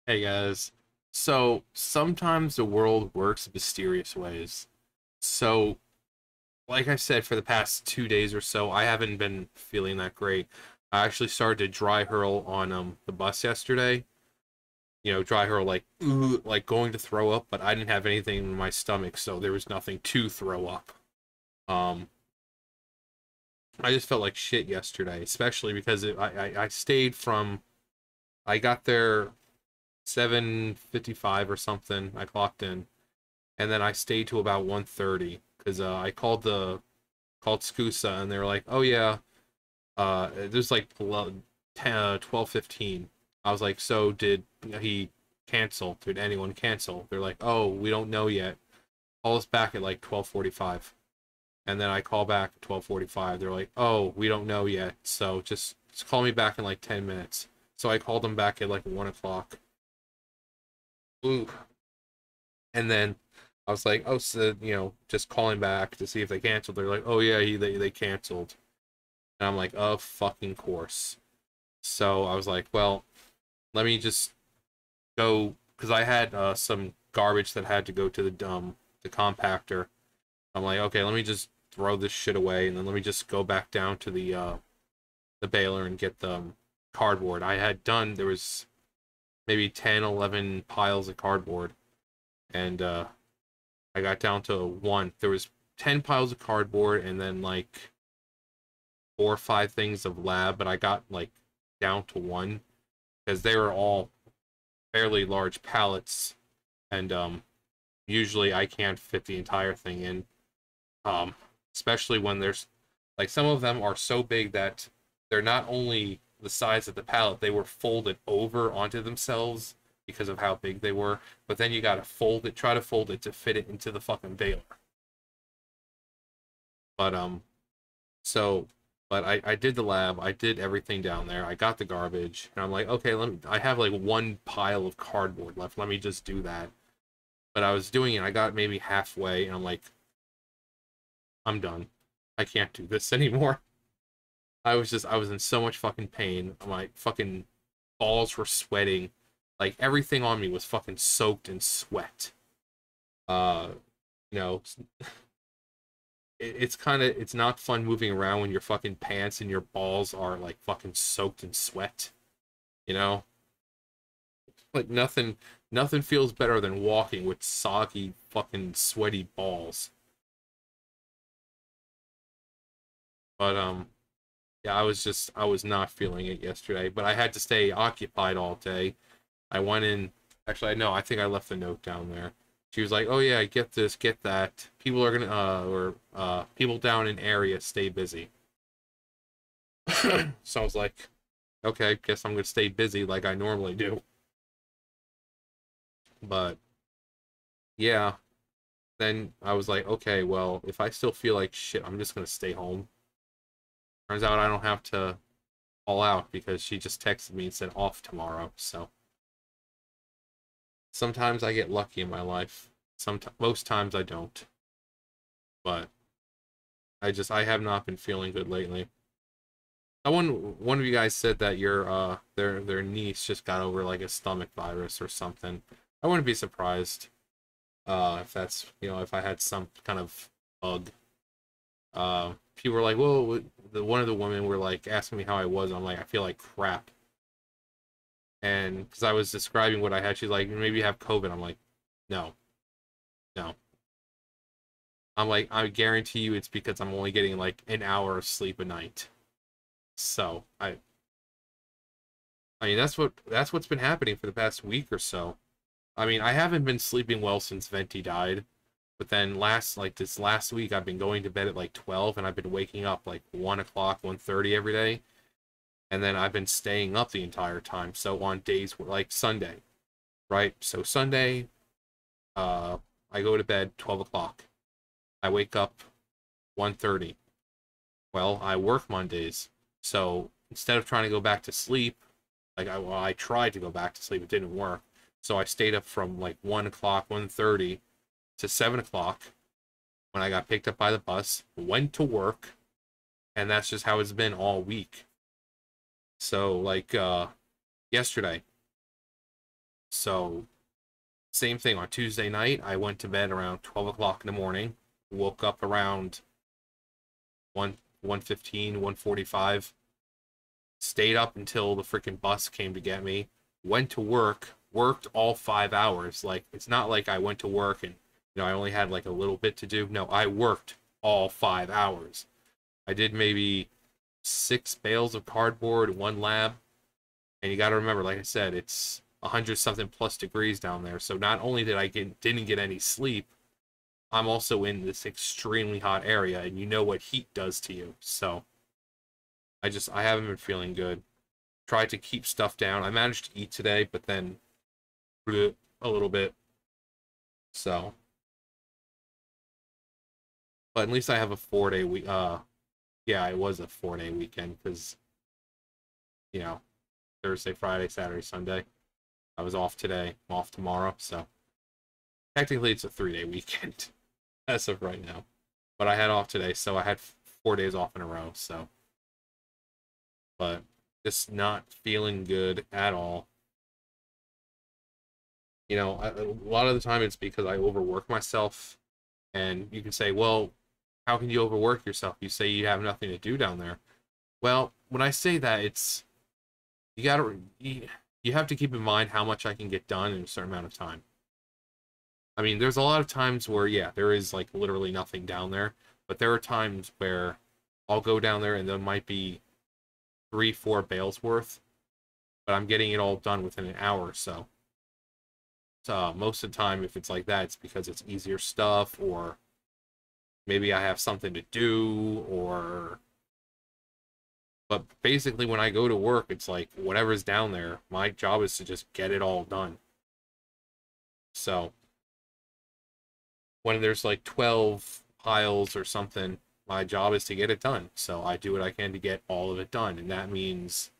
Hey guys. So sometimes the world works in mysterious ways. So, like I said, for the past 2 days or so, I haven't been feeling that great. I actually started to dry hurl on the bus yesterday. Dry hurl like ooh, like going to throw up, but I didn't have anything in my stomach, so there was nothing to throw up. Um, I just felt like shit yesterday, especially because I stayed from I got there 7:55 or something. I clocked in and then I stayed to about 1:30 because I called SCUSA and they were like, "Oh yeah, there's like 12:15." I was like, "So did he cancel? Did anyone cancel?" They're like, "Oh, we don't know yet. Call us back at like 12:45." And then I call back at 12:45. They're like, "Oh, we don't know yet. So just call me back in like 10 minutes." So I called them back at like 1 o'clock. Ooh. And then I was like, oh, so, just calling back to see if they canceled. They're like, oh, yeah, they canceled. And I'm like, of fucking course. So I was like, well, let me just go, because I had some garbage that had to go to the compactor. I'm like, okay, let me just throw this shit away, and then let me just go back down to the baler and get the cardboard. There was maybe 10, 11 piles of cardboard, and I got down to one. There was 10 piles of cardboard and then like 4 or 5 things of lab, but I got like down to one because they were all fairly large pallets, and usually I can't fit the entire thing in. Um, Especially when there's like some of them are so big that they're not only the size of the pallet, they were folded over onto themselves because of how big they were, but then you gotta try to fold it to fit it into the fucking baler. But So, but I did the lab, I did everything down there, I got the garbage, and I'm like, okay, I have like one pile of cardboard left, let me just do that. But I was doing it, I got maybe halfway, and I'm like, I'm done. I can't do this anymore. I was in so much fucking pain. My fucking balls were sweating. Like, everything on me was fucking soaked in sweat. Uh, you know, it's not fun moving around when your fucking pants and your balls are like fucking soaked in sweat. You know, like nothing feels better than walking with soggy fucking sweaty balls. But yeah, I was not feeling it yesterday, but I had to stay occupied all day. I went in, actually no, I think I left the note down there. She was like, "Oh yeah, get this, get that. People are gonna or people down in area stay busy." So I was like, "Okay, guess I'm gonna stay busy like I normally do." But yeah, then I was like, "Okay, well, if I still feel like shit, I'm just gonna stay home." Turns out I don't have to all out because she just texted me and said off tomorrow. So sometimes I get lucky in my life. Most times I don't. But I have not been feeling good lately. One of you guys said that your their niece just got over like a stomach virus or something. I wouldn't be surprised if that's if I had some kind of bug. People were like, well, one of the women were like asking me how I was. I'm like, I feel like crap. And because I was describing what I had, she's like, maybe you have COVID. I'm like, no, no. I'm like, I guarantee you it's because I'm only getting like an hour of sleep a night. So I mean that's what's been happening for the past week or so. I mean, I haven't been sleeping well since Venti died, but then this last week I've been going to bed at like 12 and I've been waking up like 1 o'clock, 1:30 every day, and then I've been staying up the entire time. So on days like Sunday, right? So Sunday, uh, I go to bed 12 o'clock. I wake up 1:30. Well, I work Mondays, so instead of trying to go back to sleep, I tried to go back to sleep, it didn't work. So I stayed up from like 1 o'clock, 1:30 to 7 o'clock when I got picked up by the bus, went to work, and that's just how it's been all week. So like yesterday, So same thing on Tuesday night. I went to bed around 12 o'clock in the morning. Woke up around 1:15, 1:45. Stayed up until the freaking bus came to get me. Went to work. Worked all 5 hours. Like, it's not like I went to work and I only had like a little bit to do. No, I worked all 5 hours. I did maybe 6 bales of cardboard, one lab, and you got to remember, like I said, it's 100 something plus degrees down there. So not only didn't get any sleep, I'm also in this extremely hot area, and you know what heat does to you. So I haven't been feeling good. Tried to keep stuff down. I managed to eat today, but then a little bit. So, but at least I have a 4 day week. Yeah, it was a 4 day weekend because Thursday, Friday, Saturday, Sunday. I was off today. I'm off tomorrow, so technically it's a 3 day weekend as of right now. But I had off today, so I had 4 days off in a row. So, but just not feeling good at all. A lot of the time it's because I overwork myself, and you can say, well, how can you overwork yourself? You say you have nothing to do down there. Well, when I say that, it's you have to keep in mind how much I can get done in a certain amount of time. I mean, there's a lot of times where, yeah, there is like literally nothing down there, but there are times where I'll go down there and there might be 3-4 bales worth, but I'm getting it all done within an hour or so. So most of the time, if it's like that, it's because it's easier stuff, or maybe I have something to do, but basically when I go to work, it's like whatever's down there, my job is to just get it all done. So when there's like 12 piles or something, my job is to get it done. So I do what I can to get all of it done, and that means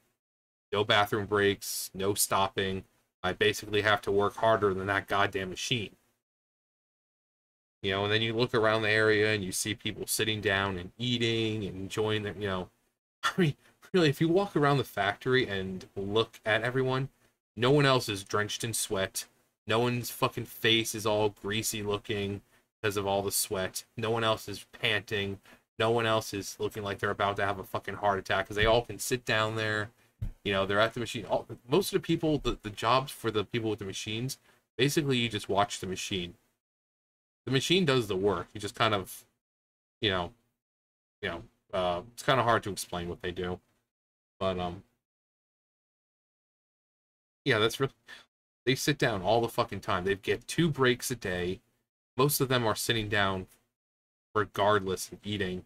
no bathroom breaks, no stopping. I basically have to work harder than that goddamn machine. And then you look around the area and you see people sitting down and eating and enjoying their, I mean, really, if you walk around the factory and look at everyone, no one else is drenched in sweat. No one's fucking face is all greasy looking because of all the sweat. No one else is panting. No one else is looking like they're about to have a fucking heart attack because they all can sit down there. They're at the machine. Most of the people, the jobs for the people with the machines, basically you just watch the machine. The machine does the work. You just kind of, it's kind of hard to explain what they do. But, yeah, that's really, they sit down all the fucking time. They get 2 breaks a day. Most of them are sitting down regardless of eating,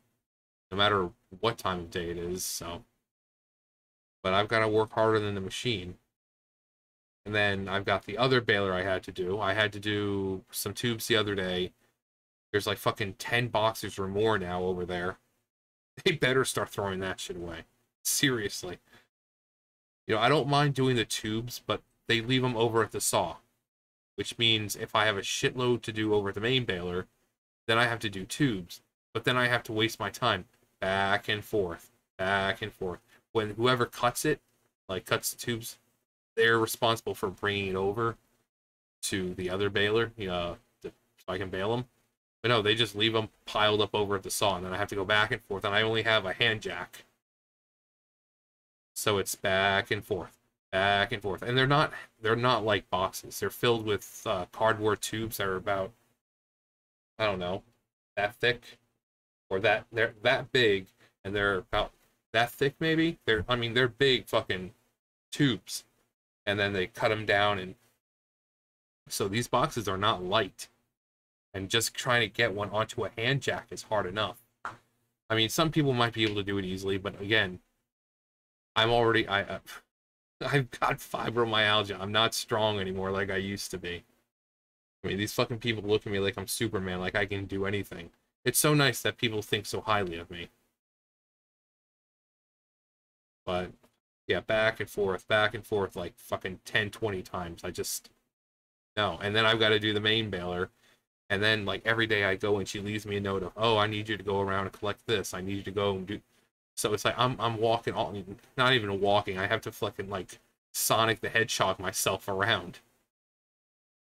no matter what time of day it is, so. But I've got to work harder than the machine. And then I've got the other baler I had to do. I had to do some tubes the other day. There's like fucking 10 boxes or more now over there. They better start throwing that shit away. Seriously. I don't mind doing the tubes, but they leave them over at the saw. Which means if I have a shitload to do over at the main baler, then I have to do tubes. But then I have to waste my time back and forth, back and forth. When whoever cuts it, like cuts the tubes, they're responsible for bringing it over to the other baler, so I can bale them. But no, they just leave them piled up over at the saw, and then I have to go back and forth, and I only have a hand jack. So it's back and forth, and they're not like boxes. They're filled with cardboard tubes that are about, I don't know, that thick, or they're that big, and they're about that thick maybe. They're big fucking tubes, and then they cut them down, and so these boxes are not light. And just trying to get one onto a hand jack is hard enough. I mean, some people might be able to do it easily, but again, I've got fibromyalgia. I'm not strong anymore like I used to be. I mean, these fucking people look at me like I'm Superman, like I can do anything. It's so nice that people think so highly of me. But, yeah, back and forth, like fucking 10, 20 times. No. And then I've got to do the main baler. And then, like, every day I go and she leaves me a note of, oh, I need you to go around and collect this. I need you to go and do... So it's like, I'm walking, not even walking. I have to fucking, like, Sonic the Hedgehog myself around.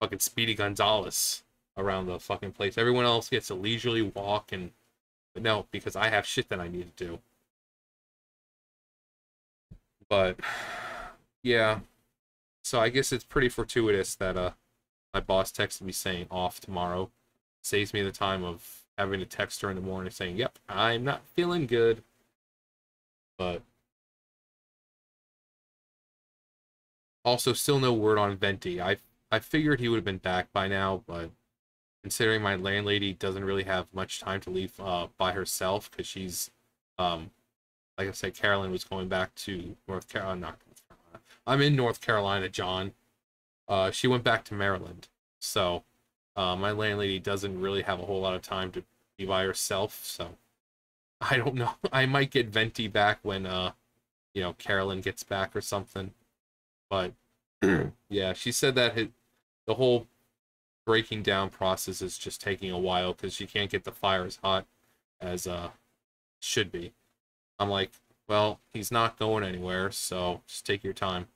fucking Speedy Gonzales around the fucking place. Everyone else gets to leisurely walk, and but no, because I have shit that I need to do. But yeah, so I guess it's pretty fortuitous that my boss texted me saying off tomorrow. Saves me the time of having to text her in the morning saying, "Yep, I'm not feeling good." But also, still no word on Venti. I figured he would have been back by now, but considering my landlady doesn't really have much time to leave by herself because she's like I said, Carolyn was going back to North Carolina. Not North Carolina. I'm in North Carolina, John. She went back to Maryland, so my landlady doesn't really have a whole lot of time to be by herself. So I don't know. I might get Venti back when Carolyn gets back or something. But yeah, she said that the whole breaking down process is just taking a while because she can't get the fire as hot as should be. I'm like, well, he's not going anywhere, so just take your time.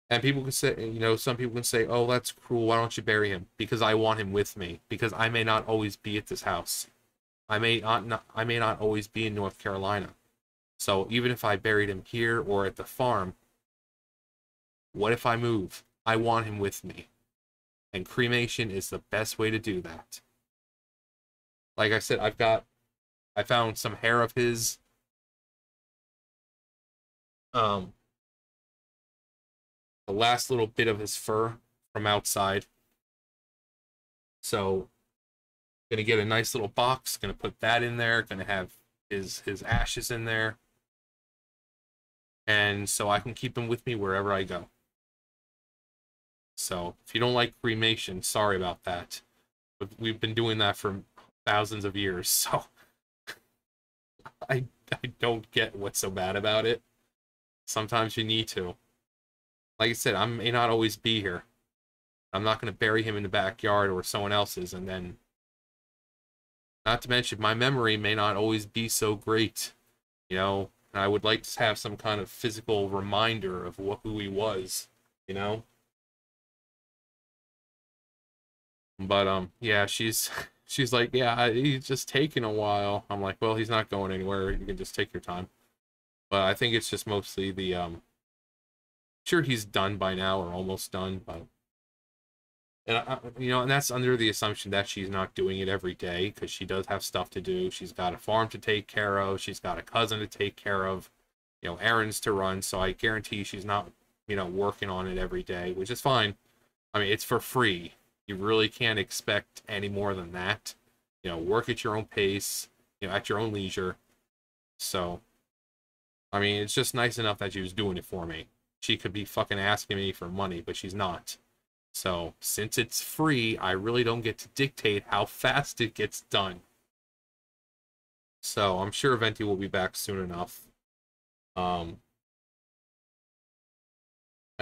And people can say, some people can say, oh, that's cruel. Why don't you bury him? Because I want him with me. Because I may not always be at this house. I may not always be in North Carolina. So even if I buried him here or at the farm, what if I move? I want him with me. And cremation is the best way to do that. Like I said, I found some hair of his. The last little bit of his fur from outside. So, gonna get a nice little box. Gonna put that in there. Gonna have his ashes in there, and so I can keep him with me wherever I go. So, if you don't like cremation, sorry about that. But we've been doing that for thousands of years, so I don't get what's so bad about it. Sometimes you need to. Like I said, I may not always be here. I'm not going to bury him in the backyard or someone else's, and then, not to mention, my memory may not always be so great, and I would like to have some kind of physical reminder of who he was, But, yeah, she's like, yeah, he's just taking a while. I'm like, well, he's not going anywhere. You can just take your time. But I think it's just mostly sure he's done by now or almost done, but and that's under the assumption that she's not doing it every day because she does have stuff to do. She's got a farm to take care of. She's got a cousin to take care of, errands to run. So I guarantee she's not, working on it every day, which is fine. I mean, it's for free. You really can't expect any more than that. Work at your own pace, at your own leisure. So, I mean, it's just nice enough that she was doing it for me. She could be fucking asking me for money, but she's not. So, since it's free, I really don't get to dictate how fast it gets done. So, I'm sure Venti will be back soon enough. I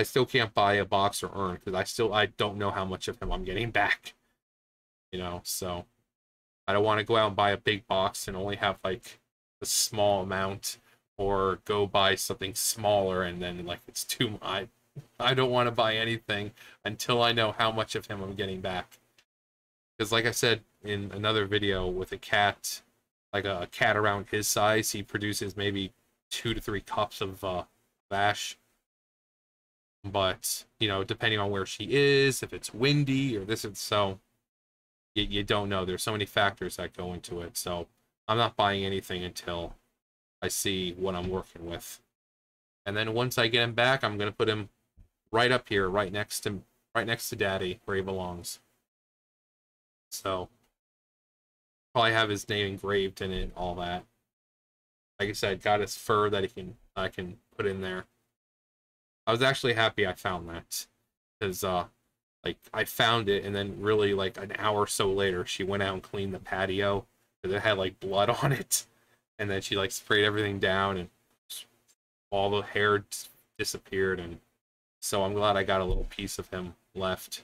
still can't buy a box or urn because I don't know how much of him I'm getting back. So I don't want to go out and buy a big box and only have like a small amount, or go buy something smaller and then like it's too much. I don't want to buy anything until I know how much of him I'm getting back. Because like I said in another video with a cat, like a cat around his size, he produces maybe 2 to 3 cups of ash. But, depending on where she is, if it's windy or this and so, you don't know. There's so many factors that go into it. So I'm not buying anything until I see what I'm working with. And then once I get him back, I'm going to put him right up here, right next to Daddy, where he belongs. So probably have his name engraved in it, all that. Like I said, got his fur that I can put in there. I was actually happy I found that, because like I found it, and then really like an hour or so later, she went out and cleaned the patio because it had like blood on it, and then she like sprayed everything down, and all the hair disappeared, and so I'm glad I got a little piece of him left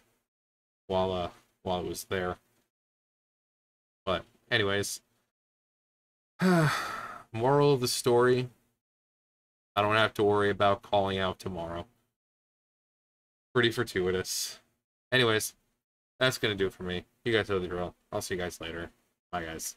while it was there. But anyways, moral of the story: I don't have to worry about calling out tomorrow. Pretty fortuitous. Anyways, that's gonna do it for me. You guys know the drill. I'll see you guys later. Bye, guys.